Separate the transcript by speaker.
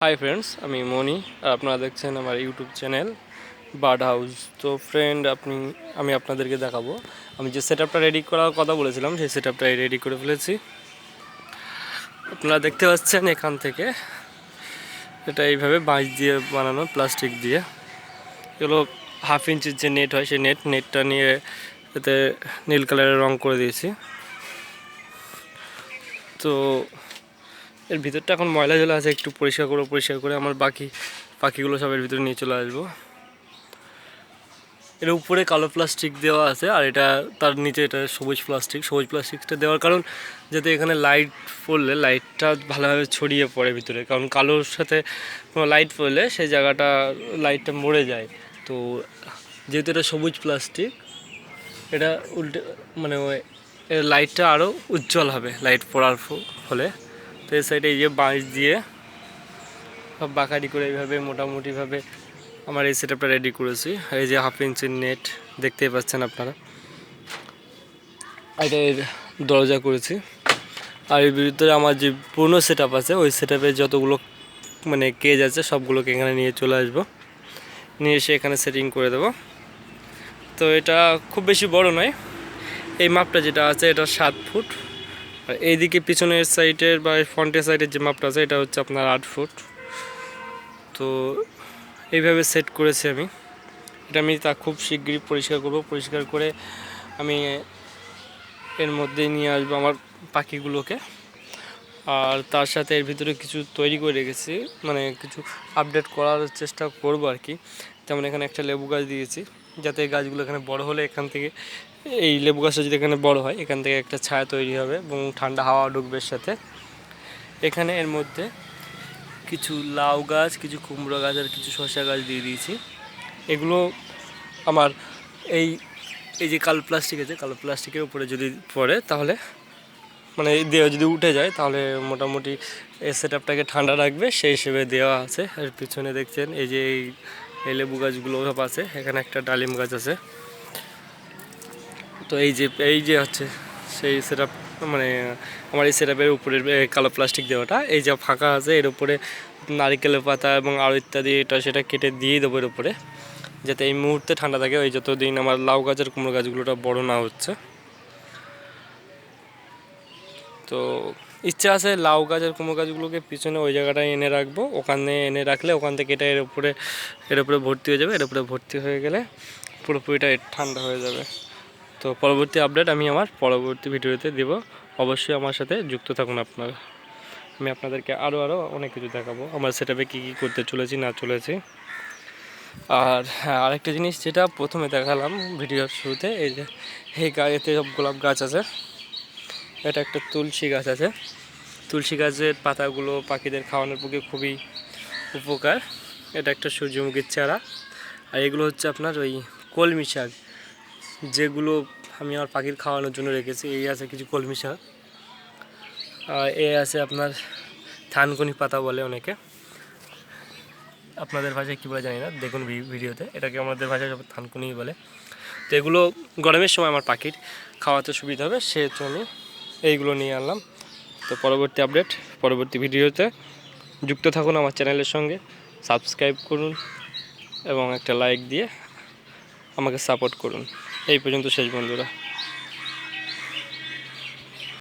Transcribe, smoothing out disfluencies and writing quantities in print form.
Speaker 1: Hi friends, আমি মনি আর আপনারা দেখছেন আমার ইউটিউব চ্যানেল বার্ড হাউস। তো ফ্রেন্ড, আমি আপনাদেরকে দেখাবো আমি যে সেটআপটা রেডি করার কথা বলেছিলাম সেই সেটআপটা রেডি করে ফেলেছি। আপনারা দেখতে পাচ্ছেন এখান থেকে এটা এইভাবে বাঁশ দিয়ে বানানো, প্লাস্টিক দিয়ে। এগুলো 1/2 ইঞ্চির যে নেট হয় সেই নেটটা নিয়ে এতে নীল কালারের রং করে দিয়েছি। তো এর ভিতরটা এখন ময়লা জলা আছে, একটু পরিষ্কার করে আমার পাখিগুলো সব এর ভিতরে নিয়ে চলে আসবো। এর উপরে কালো প্লাস্টিক দেওয়া আছে আর এটা তার নিচে এটা সবুজ প্লাস্টিকটা দেওয়ার কারণ যাতে এখানে লাইট পড়লে লাইটটা ভালোভাবে ছড়িয়ে পড়ে ভিতরে, কারণ কালোর সাথে কোনো লাইট পড়লে সেই জায়গাটা লাইটটা মরে যায়। তো যেহেতু এটা সবুজ প্লাস্টিক, এটা উল্টে মানে এর লাইটটা আরও উজ্জ্বল হবে লাইট পড়ার ফলে। তো এই সাইডে এই যে বাঁশ দিয়ে সব বাঁকারি করে এইভাবে মোটামুটিভাবে আমার এই সেটআপটা রেডি করেছি। এই যে 1/2 ইঞ্চির নেট দেখতেই পাচ্ছেন আপনারা, এটা এর দরজা করেছি। আর এর ভিতরে আমার যে পুরনো সেটআপ আছে ওই সেটআপে যতগুলো মানে কেজ আছে সবগুলোকে এখানে নিয়ে চলে আসবো, নিয়ে এসে এখানে সেটিং করে দেবো। তো এটা খুব বেশি বড় নয়, এই মাপটা যেটা আছে এটা 7 ফুট, আর এইদিকে পিছনের সাইডের বা ফ্রন্টের সাইডের যে মাপটা আছে এটা হচ্ছে আপনার 8 ফুট। তো এইভাবে সেট করেছি আমি। এটা আমি তা খুব শীঘ্রই পরিষ্কার করব, পরিষ্কার করে আমি এর মধ্যে নিয়ে আসবো আমার পাখিগুলোকে। আর তার সাথে এর ভিতরে কিছু তৈরি করে রেখেছি, মানে কিছু আপডেট করার চেষ্টা করব আর কি। যেমন এখানে একটা লেবু গাছ দিয়েছি, যাতে এই গাছগুলো এখানে বড় হলে এখান থেকে এই লেবু গাছটা যদি এখানে বড় হয় এখান থেকে একটা ছায়া তৈরি হবে এবং ঠান্ডা হাওয়া ঢুকবে এর সাথে। এখানে এর মধ্যে কিছু লাউ গাছ, কিছু কুমড়ো গাছ আর কিছু শসা গাছ দিয়ে দিয়েছি। এগুলো আমার এই এই যে কালো প্লাস্টিক আছে, কালো প্লাস্টিকের উপরে যদি পড়ে তাহলে মানে দেওয়া যদি উঠে যায় তাহলে মোটামুটি এই সেটআপটাকে ঠান্ডা রাখবে, সেই হিসেবে দেওয়া আছে। আর পিছনে দেখছেন এই যে এই লেবু গাছগুলো সব আছে, এখানে একটা ডালিম গাছ আছে। তো এই যে হচ্ছে সেই সেটআপ, মানে আমার এই সেটআপের উপরের কালো প্লাস্টিক দেওয়াটা, এই যে ফাঁকা আছে এর উপরে নারিকেলের পাতা এবং আরও ইত্যাদি এটা সেটা কেটে দিয়ে দেবো এর উপরে, যাতে এই মুহূর্তে ঠান্ডা থাকে ওই যতদিন আমার লাউ গাছের কুমড়ো গাছগুলোটা বড় না হচ্ছে। তো ইচ্ছা আছে লাউ গাছ আর কুমড়ো গাছগুলোকে পিছনে ওই জায়গাটায় এনে রাখবো, ওখানে এনে রাখলে ওখান থেকে এটা এর উপরে ভর্তি হয়ে যাবে। এর উপরে ভর্তি হয়ে গেলে পুরোপুরিটা ঠান্ডা হয়ে যাবে। তো পরবর্তী আপডেট আমি আমার পরবর্তী ভিডিওতে দেব, অবশ্যই আমার সাথে যুক্ত থাকুন আপনারা। আমি আপনাদেরকে আরও অনেক কিছু দেখাবো আমার সেটআপে কী করতে চলেছি না চলেছি। আর হ্যাঁ, আরেকটা জিনিস যেটা প্রথমে দেখালাম ভিডিওর শুরুতে, এই যে এই গাড়িতে সব গোলাপ গাছ আছে, এটা একটা তুলসী গাছ আছে। তুলসী গাছের পাতাগুলো পাখিদের খাওয়ানোর পক্ষে খুবই উপকার। এটা একটা সূর্যমুখীর চারা। আর এগুলো হচ্ছে আপনার ওই কলমি শাক, যেগুলো আমি আমার পাখির খাওয়ানোর জন্য রেখেছি। এই আছে কিছু কলমি শাক, আর এই আছে আপনার থানকুনি পাতা বলে অনেকে, আপনাদের ভাষায় কী বলে জানি না, দেখুন ভিডিওতে। এটাকে আমাদের ভাষায় সব থানকুনিই বলে। তো এগুলো গরমের সময় আমার পাখির খাওয়াতে সুবিধা হবে, সেহেতু আমি এইগুলো নিয়ে আনলাম। তো পরবর্তী আপডেট পরবর্তী ভিডিওতে যুক্ত থাকুন আমার চ্যানেলের সঙ্গে, সাবস্ক্রাইব করুন এবং একটা লাইক দিয়ে আমাকে সাপোর্ট করুন। এই পর্যন্ত শেষ বন্ধুরা।